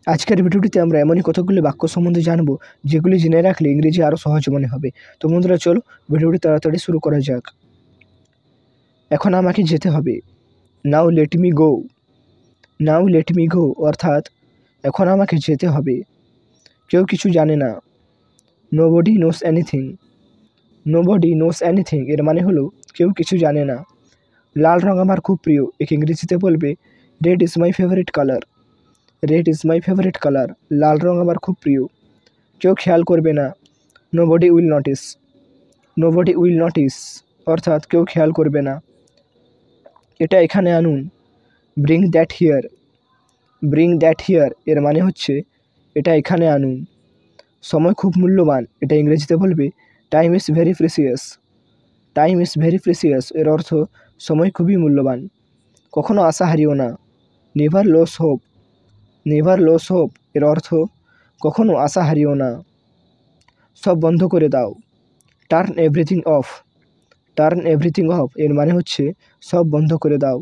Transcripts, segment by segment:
আজকের ভিডিওটিতে আমরা এমনই কতগুলি বাক্য সম্বন্ধে জানব যেগুলি জেনে রাখলে ইংরেজি আরও সহজ মনে হবে। তো বন্ধুরা চলো ভিডিওটি তাড়াতাড়ি শুরু করা যাক। এখন আমাকে যেতে হবে। Now let me go. Now let me go অর্থাৎ এখন আমাকে যেতে হবে। কেউ কিছু জানে না। Nobody knows anything. Nobody knows anything এর মানে হলো কেউ কিছু জানে না। লাল রং আমার খুব প্রিয়, একে ইংরেজিতে বলবে red is my favourite colour. Red is my favourite colour, লাল রং আমার খুব প্রিয়। কেউ খেয়াল করবে না। Nobody will notice. Nobody will notice অর্থাৎ কেউ খেয়াল করবে না। এটা এখানে আনুন। Bring that here. Bring that here এর মানে হচ্ছে এটা এখানে আনুন। সময় খুব মূল্যবান, এটা ইংরেজিতে বলবে time is very precious. Time is very precious এর অর্থ সময় খুবই মূল্যবান। কখনো আশা হারিও না। Never lose hope. Never lose hope এর অর্থ কখনো আশা হারিও না। সব বন্ধ করে দাও। Turn everything of. Turn everything of এর মানে হচ্ছে সব বন্ধ করে দাও।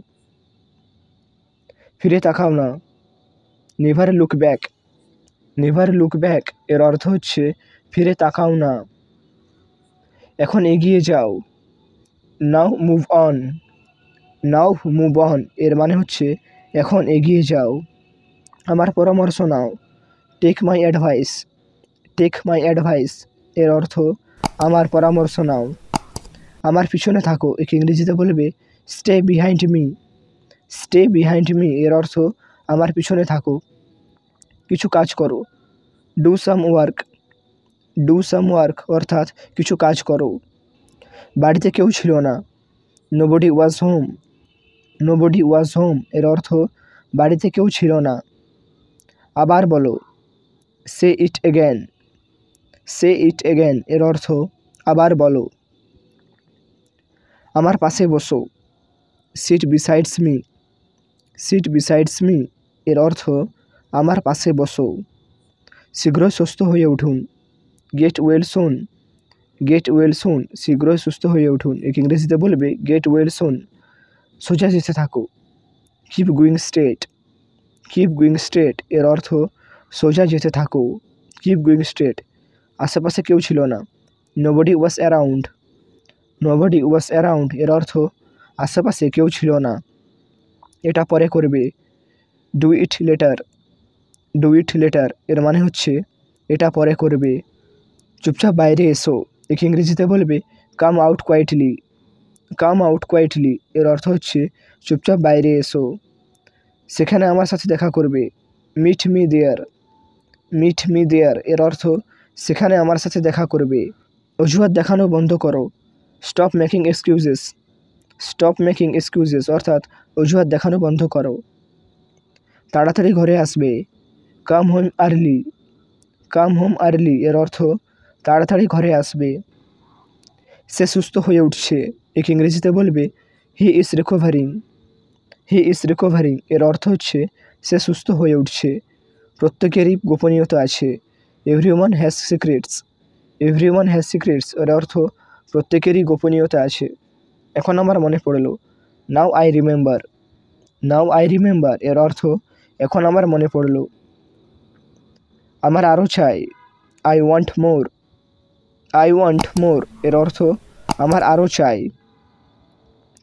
ফিরে তাকাও না। Never look back. Never look back এর অর্থ হচ্ছে ফিরে তাকাও না। এখন এগিয়ে যাও। Now move on. Now move on এর মানে হচ্ছে এখন এগিয়ে যাও। আমার পরামর্শ নাও। Take my advice. Take my advice এর অর্থ আমার পরামর্শ নাও। আমার পিছনে থাকো, একে ইংরেজিতে বলবে stay behind me. Stay behind me এর অর্থ আমার পিছনে থাকো। কিছু কাজ করো। Do some work. Do some work অর্থাৎ কিছু কাজ করো। বাড়িতে কেউ ছিল না। নোবডি ওয়াজ হোম। নোবডি ওয়াজ হোম এর অর্থ বাড়িতে কেউ ছিল না। আবার বলো। সে it again. Say it again এর অর্থ আবার বলো। আমার পাশে বসো। Sit besides me. Sit besides me এর অর্থ আমার পাশে বসো। শীঘ্রই সুস্থ হয়ে উঠুন। Get well soon. Get well soon শীঘ্রই সুস্থ হয়ে উঠুন, একে ইংরেজিতে বলবে গেট ওয়েল সুন। সোজা যেতে থাকো। Keep going straight. Keep going straight এর অর্থ সোজা যেতে থাকো। Keep going straight. আশেপাশে কেউ ছিল না। নোবডি ওয়াজ অ্যারাউন্ড। নোবডি ওয়াজ অ্যারাউন্ড এর অর্থ আশেপাশে কেউ ছিল না। এটা পরে করবে। Do it later. Do it later এর মানে হচ্ছে এটা পরে করবে। চুপচাপ বাইরে এসো, একে ইংরেজিতে বলবে come out quietly. Come out quietly এর অর্থ হচ্ছে চুপচাপ বাইরে এসো। সেখানে আমার সাথে দেখা করবে। Meet me there. Meet me there এর অর্থ সেখানে আমার সাথে দেখা করবে। অজুহাত দেখানো বন্ধ করো। Stop making excuses. Stop making excuses অর্থাৎ অজুহাত দেখানো বন্ধ করো। তাড়াতাড়ি ঘরে আসবে। Come home early. Come home early এর অর্থ তাড়াতাড়ি ঘরে আসবে। সে সুস্থ হয়ে উঠছে, একে ইংরেজিতে বলবে he is recovering. He is recovering এর অর্থ হচ্ছে সে সুস্থ হয়ে উঠছে। প্রত্যেকেরই গোপনীয়তা আছে। Everyone has secrets. Everyone has secrets এর অর্থ প্রত্যেকেরই গোপনীয়তা আছে। এখন আমার মনে পড়লো। Now I remember. Now I remember এর অর্থ এখন আমার মনে পড়লো। আমার আরও চাই। I want more. I want more এর অর্থ আমার আরও চাই।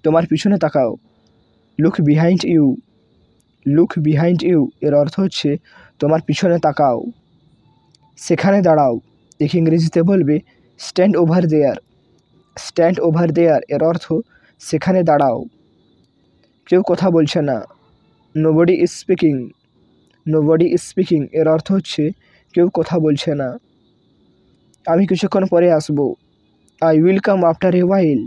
তোমার পিছনে তাকাও। Look behind you. Look behind you এর অর্থ হচ্ছে তোমার পিছনে তাকাও। সেখানে দাঁড়াও, একে ইংরেজিতে বলবে stand over there. Stand over there এর অর্থ সেখানে দাঁড়াও। কেউ কথা বলছে না। Nobody is speaking. Nobody is speaking এর অর্থ হচ্ছে কেউ কথা বলছে না। আমি কিছুক্ষণ পরে আসবো। I will come after a while.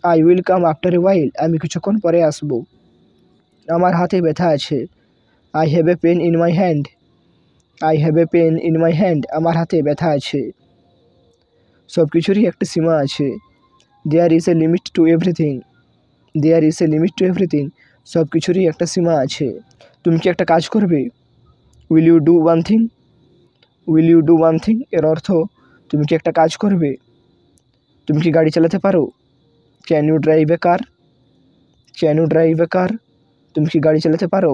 I will come after a while আমি কিছুক্ষণ পরে আসবো। আমার হাতে ব্যথা আছে। I have a pain in my hand. I have a pain in my hand আমার হাতে ব্যথা আছে। সব কিছুরই একটা সীমা আছে। There is a limit to everything. There is a limit to everything সব কিছুরই একটা সীমা আছে। তুমি কি একটা কাজ করবে? Will you do one thing. Will you do one thing এর অর্থ তুমি কি একটা কাজ করবে? তুমি কি গাড়ি চালাতে পারো? Can you drive a car. Can you drive a car তুমি কি গাড়ি চালাতে পারো?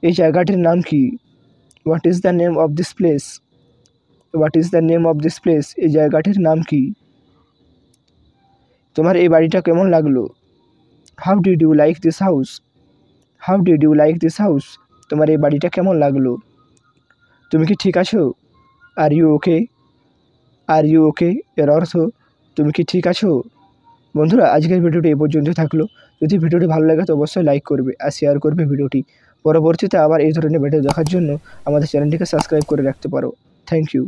এই জায়গাটির নাম কি? What is the name of this place? What is the name of this place? এই জায়গাটির নাম কি? তোমার এই বাড়িটা কেমন লাগলো? How did you like this house? How did you like this house? তোমার এই বাড়িটা কেমন লাগলো? তুমি কি ঠিক আছো? Are you okay? Are you okay এর অর্থ তুমি কি ঠিক আছো? বন্ধুরা, আজকের ভিডিওটি এই পর্যন্ত থাকলো। যদি ভিডিওটি ভালো লাগে তো অবশ্যই লাইক করবে আর শেয়ার করবে ভিডিওটি। পরবর্তীতে আবার এই ধরনের ভিডিও দেখার জন্য আমাদের চ্যানেলটিকে সাবস্ক্রাইব করে রাখতে পারো। Thank you.